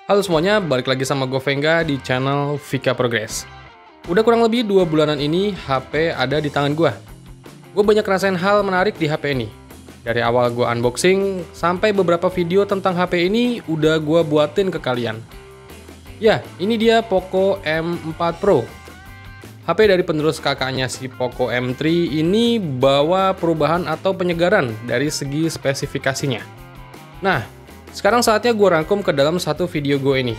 Halo semuanya, balik lagi sama gue Venga di channel Vika Progress. Udah kurang lebih 2 bulanan ini HP ada di tangan gue. Gue banyak rasain hal menarik di HP ini. Dari awal gue unboxing, sampai beberapa video tentang HP ini udah gue buatin ke kalian. Ya, ini dia Poco M4 Pro. HP dari penerus kakaknya si Poco M3 ini bawa perubahan atau penyegaran dari segi spesifikasinya. Nah, sekarang saatnya gue rangkum ke dalam satu video gue ini,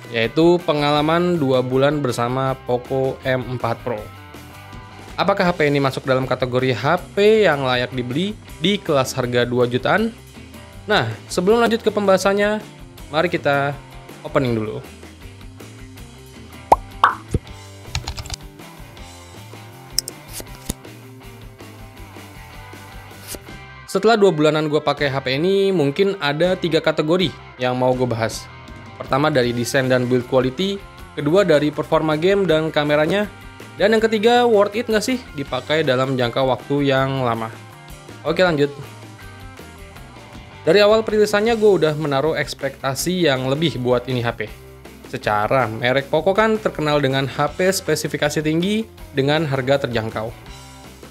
yaitu pengalaman 2 bulan bersama Poco M4 Pro. Apakah HP ini masuk dalam kategori HP yang layak dibeli di kelas harga 2 jutaan? Nah, sebelum lanjut ke pembahasannya, mari kita opening dulu. Setelah 2 bulanan gue pakai HP ini, mungkin ada 3 kategori yang mau gue bahas. Pertama dari desain dan build quality, kedua dari performa game dan kameranya, dan yang ketiga worth it nggak sih dipakai dalam jangka waktu yang lama. Oke lanjut. Dari awal perilisannya gue udah menaruh ekspektasi yang lebih buat ini HP. Secara merek Poco kan terkenal dengan HP spesifikasi tinggi dengan harga terjangkau.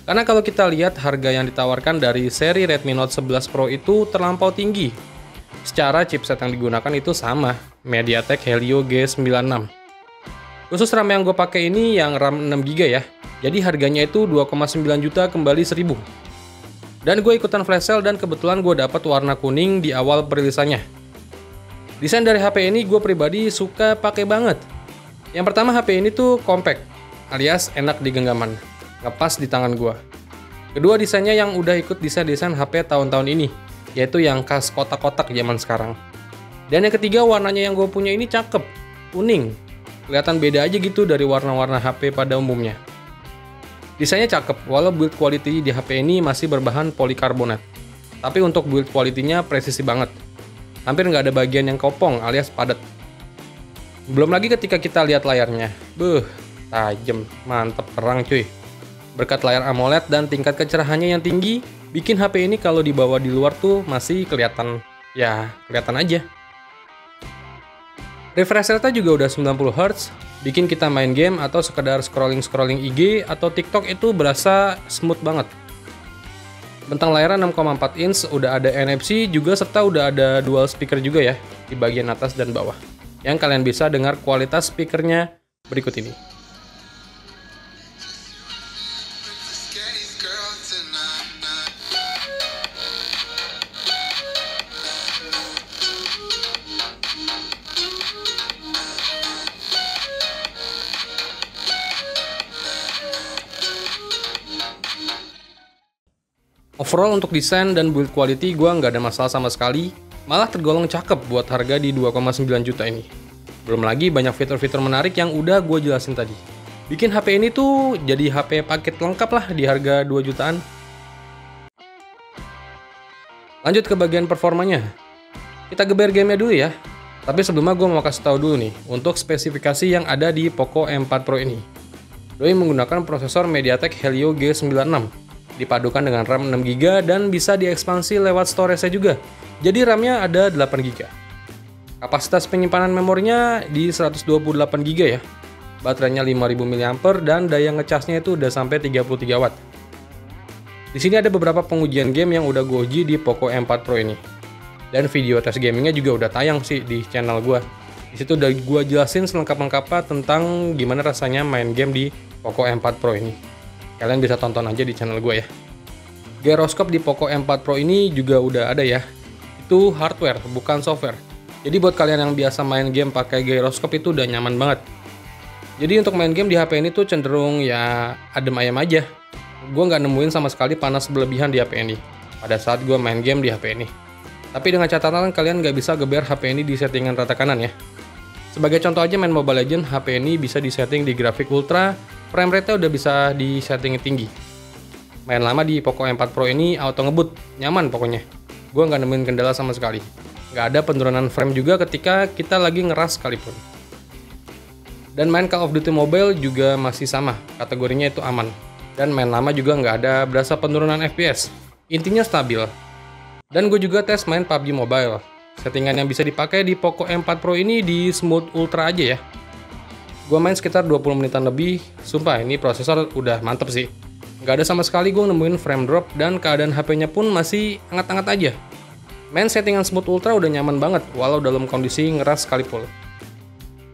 Karena kalau kita lihat harga yang ditawarkan dari seri Redmi Note 11 Pro itu terlampau tinggi. Secara chipset yang digunakan itu sama, MediaTek Helio G96. Khusus RAM yang gue pakai ini yang RAM 6GB ya. Jadi harganya itu 2,9 juta kembali 1000. Dan gue ikutan flash sale dan kebetulan gue dapat warna kuning di awal perilisannya. Desain dari HP ini gue pribadi suka pakai banget. Yang pertama HP ini tuh compact, alias enak di genggaman. Ngepas di tangan gua. Kedua desainnya yang udah ikut desain HP tahun-tahun ini, yaitu yang khas kotak-kotak zaman sekarang. Dan yang ketiga warnanya yang gue punya ini cakep, kuning. Kelihatan beda aja gitu dari warna-warna HP pada umumnya. Desainnya cakep, walau build quality di HP ini masih berbahan polikarbonat. Tapi untuk build quality-nya presisi banget. Hampir nggak ada bagian yang kopong alias padat. Belum lagi ketika kita lihat layarnya. Tajem, mantep perang cuy. Berkat layar AMOLED dan tingkat kecerahannya yang tinggi, bikin HP ini kalau dibawa di luar tuh masih kelihatan aja. Refresh rate juga udah 90Hz, bikin kita main game atau sekedar scrolling IG atau TikTok itu berasa smooth banget. Bentang layar 6,4 inch, udah ada NFC juga serta udah ada dual speaker juga ya di bagian atas dan bawah. Yang kalian bisa dengar kualitas speakernya berikut ini. Overall untuk desain dan build quality gue nggak ada masalah sama sekali, malah tergolong cakep buat harga di 2,9 juta ini. Belum lagi banyak fitur-fitur menarik yang udah gue jelasin tadi. Bikin HP ini tuh jadi HP paket lengkap lah di harga 2 jutaan. Lanjut ke bagian performanya. Kita geber gamenya dulu ya. Tapi sebelumnya gue mau kasih tahu dulu nih, untuk spesifikasi yang ada di Poco M4 Pro ini. Doi menggunakan prosesor MediaTek Helio G96. Dipadukan dengan RAM 6GB dan bisa diekspansi lewat storage-nya juga. Jadi RAM-nya ada 8GB. Kapasitas penyimpanan memorinya di 128GB ya. Baterainya 5000 mAh dan daya ngecasnya itu udah sampai 33 watt. Di sini ada beberapa pengujian game yang udah gue uji di Poco M4 Pro ini. Dan video tes gamingnya juga udah tayang sih di channel gue. Di situ udah gue jelasin selengkap-lengkapnya tentang gimana rasanya main game di Poco M4 Pro ini. Kalian bisa tonton aja di channel gue ya. Gyroscope di Poco M4 Pro ini juga udah ada ya. Itu hardware, bukan software. Jadi buat kalian yang biasa main game pakai gyroscope itu udah nyaman banget. Jadi untuk main game di HP ini tuh cenderung ya adem ayam aja. Gue nggak nemuin sama sekali panas berlebihan di HP ini pada saat gue main game di HP ini. Tapi dengan catatan kalian nggak bisa geber HP ini di settingan rata kanan ya. Sebagai contoh aja main Mobile Legends, HP ini bisa disetting di grafik ultra, frame rate-nya udah bisa di setting tinggi. Main lama di Poco M4 Pro ini auto ngebut, nyaman pokoknya. Gue nggak nemuin kendala sama sekali. Nggak ada penurunan frame juga ketika kita lagi ngeras sekalipun. Dan main Call of Duty Mobile juga masih sama, kategorinya itu aman. Dan main lama juga nggak ada berasa penurunan FPS. Intinya stabil. Dan gue juga tes main PUBG Mobile. Settingan yang bisa dipakai di Poco M4 Pro ini di Smooth Ultra aja ya. Gua main sekitar 20 menitan lebih, sumpah ini prosesor udah mantep sih. Nggak ada sama sekali gue nemuin frame drop dan keadaan HP-nya pun masih hangat-hangat aja. Main settingan Smooth Ultra udah nyaman banget walau dalam kondisi ngeras sekalipun.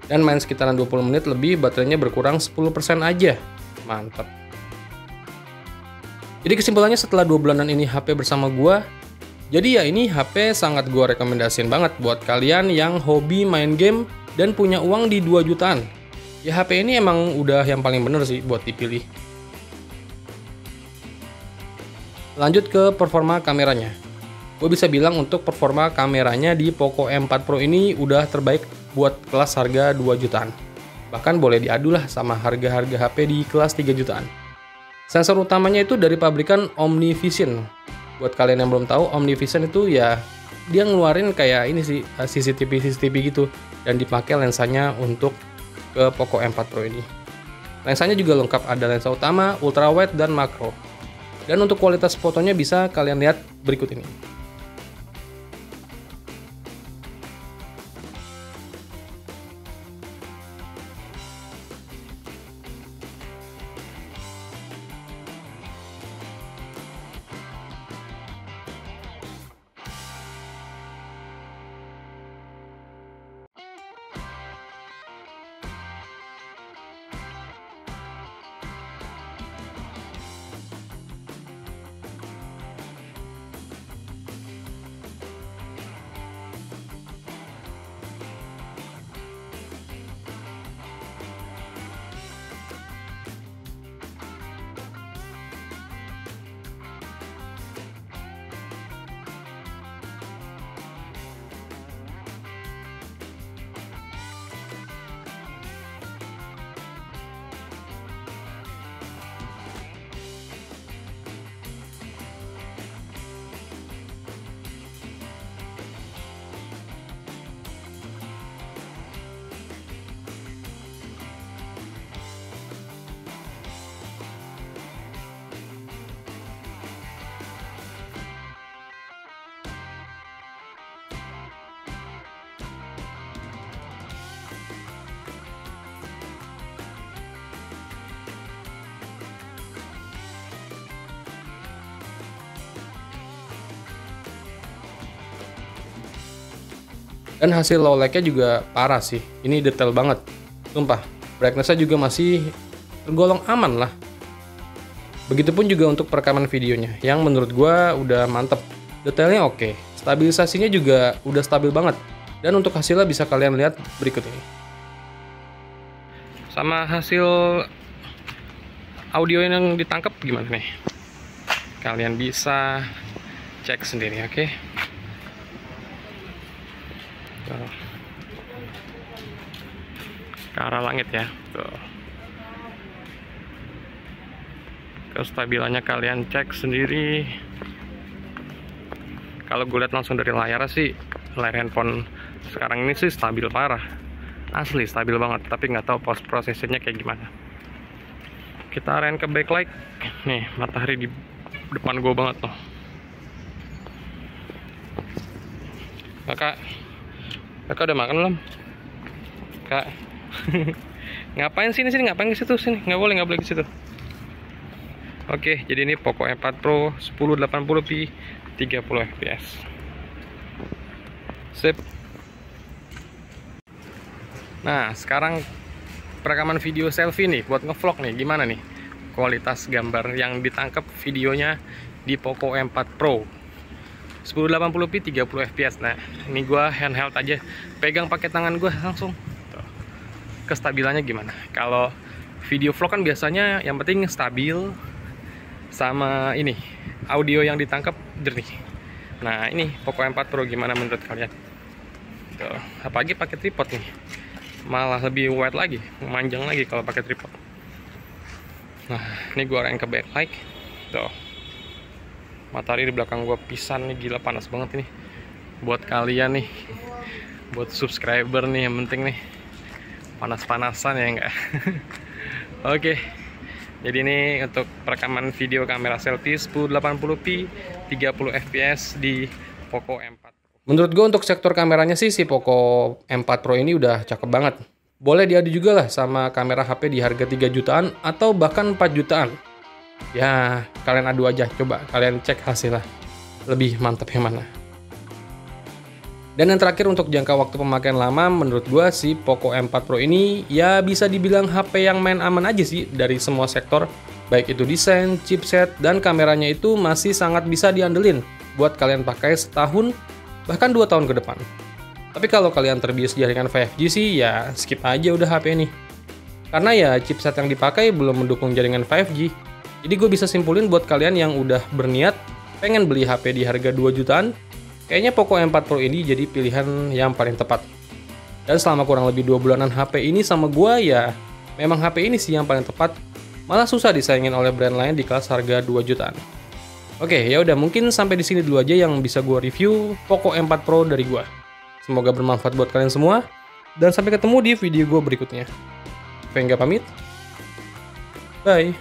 Dan main sekitaran 20 menit lebih baterainya berkurang 10% aja. Mantap. Jadi kesimpulannya setelah 2 bulanan ini HP bersama gua, jadi ya ini HP sangat gua rekomendasiin banget buat kalian yang hobi main game dan punya uang di 2 jutaan. Ya HP ini emang udah yang paling bener sih buat dipilih. Lanjut ke performa kameranya. Gue bisa bilang untuk performa kameranya di Poco M4 Pro ini udah terbaik buat kelas harga 2 jutaan. Bahkan boleh diadu lah sama harga-harga HP di kelas 3 jutaan. Sensor utamanya itu dari pabrikan OmniVision. Buat kalian yang belum tahu, OmniVision itu ya dia ngeluarin kayak ini sih CCTV gitu dan dipakai lensanya untuk ke Poco M4 Pro ini. Lensanya juga lengkap, ada lensa utama, ultrawide dan makro. Dan untuk kualitas fotonya bisa kalian lihat berikut ini. Dan hasil low light-nya juga parah sih. Ini detail banget. Sumpah, brightness-nya juga masih tergolong aman lah. Begitupun juga untuk perekaman videonya, yang menurut gua udah mantep. Detailnya oke, stabilisasinya juga udah stabil banget. Dan untuk hasilnya bisa kalian lihat berikut ini. Sama hasil audio yang ditangkap gimana nih? Kalian bisa cek sendiri, oke? Ke arah langit ya. Tuh. Kestabilannya kalian cek sendiri. Kalau gue lihat langsung dari layar sih, layar handphone sekarang ini sih stabil parah. Asli stabil banget, tapi nggak tahu post processingnya kayak gimana. Kita arahin ke backlight. Nih, matahari di depan gue banget tuh. Kakak udah makan belum? Kak. Ngapain sini ngapain ke situ sini? Nggak boleh ke situ. Oke, jadi ini Poco M4 Pro 1080p 30 fps. Sip. Nah, sekarang perekaman video selfie nih buat ngevlog nih, gimana nih kualitas gambar yang ditangkap videonya di Poco M4 Pro 1080p 30 fps. Nah, ini gua handheld aja, pegang pakai tangan gua langsung. Tuh. Kestabilannya gimana? Kalau video vlog kan biasanya yang penting stabil sama ini audio yang ditangkap jernih. Nah, ini Poco M4 Pro gimana menurut kalian? Tuh, apalagi pakai tripod nih. Malah lebih wide lagi, memanjang lagi kalau pakai tripod. Nah, ini gua arahin ke backlight. Tuh. Matahari di belakang gua pisan nih, gila panas banget ini. Buat kalian nih, buat subscriber nih yang penting nih. Panas-panasan ya enggak? Oke. Jadi ini untuk perekaman video kamera selfie 1080p 30 fps di Poco M4 Pro. Menurut gue untuk sektor kameranya sih si Poco M4 Pro ini udah cakep banget. Boleh diadu juga lah sama kamera HP di harga 3 jutaan atau bahkan 4 jutaan. Ya, kalian adu aja, coba kalian cek hasilnya. Lebih mantap yang mana. Dan yang terakhir untuk jangka waktu pemakaian lama, menurut gua si Poco M4 Pro ini ya bisa dibilang HP yang main aman aja sih dari semua sektor. Baik itu desain, chipset, dan kameranya itu masih sangat bisa diandelin buat kalian pakai setahun, bahkan 2 tahun ke depan. Tapi kalau kalian terbiasa jaringan 5G sih ya skip aja udah HP ini. Karena ya chipset yang dipakai belum mendukung jaringan 5G. Jadi gue bisa simpulin buat kalian yang udah berniat pengen beli HP di harga 2 jutaan, kayaknya Poco M4 Pro ini jadi pilihan yang paling tepat. Dan selama kurang lebih 2 bulanan HP ini sama gua ya, memang HP ini sih yang paling tepat. Malah susah disaingin oleh brand lain di kelas harga 2 jutaan. Oke, ya udah mungkin sampai di sini dulu aja yang bisa gua review Poco M4 Pro dari gua. Semoga bermanfaat buat kalian semua dan sampai ketemu di video gua berikutnya. Vengga pamit. Bye.